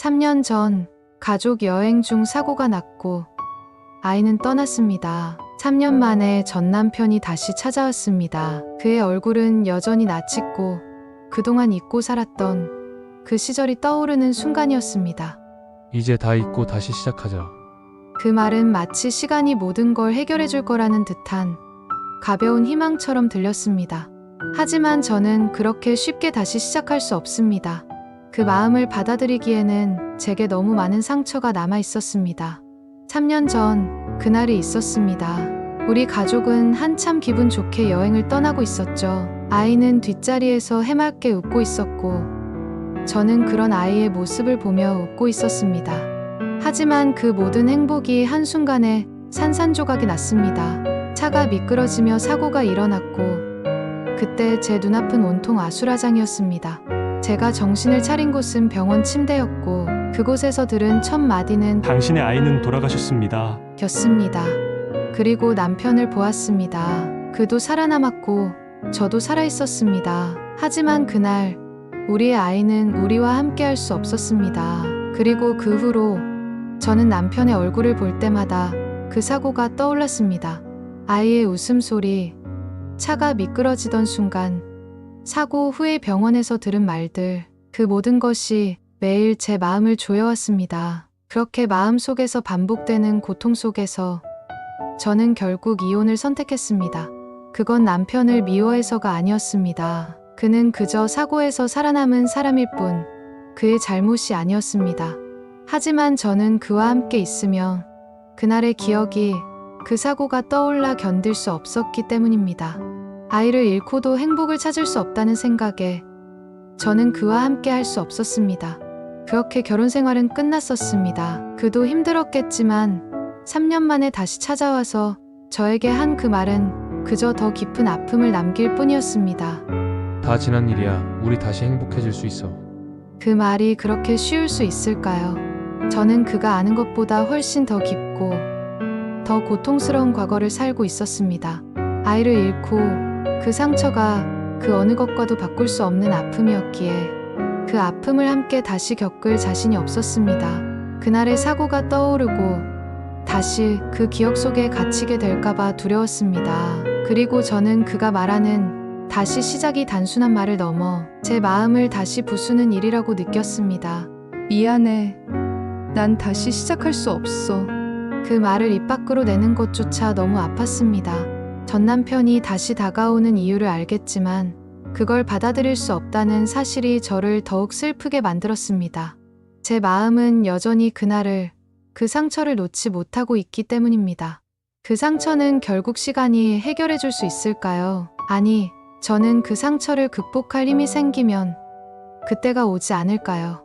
3년 전 가족 여행 중 사고가 났고 아이는 떠났습니다. 3년 만에 전 남편이 다시 찾아왔습니다. 그의 얼굴은 여전히 낯익고 그동안 잊고 살았던 그 시절이 떠오르는 순간이었습니다. 이제 다 잊고 다시 시작하자. 그 말은 마치 시간이 모든 걸 해결해 줄 거라는 듯한 가벼운 희망처럼 들렸습니다. 하지만 저는 그렇게 쉽게 다시 시작할 수 없습니다. 그 마음을 받아들이기에는 제게 너무 많은 상처가 남아 있었습니다. 3년 전 그날이 있었습니다. 우리 가족은 한참 기분 좋게 여행을 떠나고 있었죠. 아이는 뒷자리에서 해맑게 웃고 있었고 저는 그런 아이의 모습을 보며 웃고 있었습니다. 하지만 그 모든 행복이 한순간에 산산조각이 났습니다. 차가 미끄러지며 사고가 일어났고 그때 제 눈앞은 온통 아수라장이었습니다. 제가 정신을 차린 곳은 병원 침대였고 그곳에서 들은 첫 마디는 당신의 아이는 돌아가셨습니다. 였습니다. 그리고 남편을 보았습니다. 그도 살아남았고 저도 살아있었습니다. 하지만 그날 우리의 아이는 우리와 함께 할 수 없었습니다. 그리고 그 후로 저는 남편의 얼굴을 볼 때마다 그 사고가 떠올랐습니다. 아이의 웃음소리, 차가 미끄러지던 순간, 사고 후에 병원에서 들은 말들, 그 모든 것이 매일 제 마음을 조여왔습니다. 그렇게 마음속에서 반복되는 고통 속에서 저는 결국 이혼을 선택했습니다. 그건 남편을 미워해서가 아니었습니다. 그는 그저 사고에서 살아남은 사람일 뿐 그의 잘못이 아니었습니다. 하지만 저는 그와 함께 있으며 그날의 기억이 그 사고가 떠올라 견딜 수 없었기 때문입니다. 아이를 잃고도 행복을 찾을 수 없다는 생각에 저는 그와 함께 할 수 없었습니다. 그렇게 결혼 생활은 끝났었습니다. 그도 힘들었겠지만 3년 만에 다시 찾아와서 저에게 한 그 말은 그저 더 깊은 아픔을 남길 뿐이었습니다. 다 지난 일이야. 우리 다시 행복해질 수 있어. 그 말이 그렇게 쉬울 수 있을까요? 저는 그가 아는 것보다 훨씬 더 깊고 더 고통스러운 과거를 살고 있었습니다. 아이를 잃고 그 상처가 그 어느 것과도 바꿀 수 없는 아픔이었기에 그 아픔을 함께 다시 겪을 자신이 없었습니다. 그날의 사고가 떠오르고 다시 그 기억 속에 갇히게 될까봐 두려웠습니다. 그리고 저는 그가 말하는 다시 시작이 단순한 말을 넘어 제 마음을 다시 부수는 일이라고 느꼈습니다. 미안해. 난 다시 시작할 수 없어. 그 말을 입 밖으로 내는 것조차 너무 아팠습니다. 전 남편이 다시 다가오는 이유를 알겠지만 그걸 받아들일 수 없다는 사실이 저를 더욱 슬프게 만들었습니다. 제 마음은 여전히 그날을, 그 상처를 놓지 못하고 있기 때문입니다. 그 상처는 결국 시간이 해결해 줄 수 있을까요? 아니, 저는 그 상처를 극복할 힘이 생기면 그때가 오지 않을까요?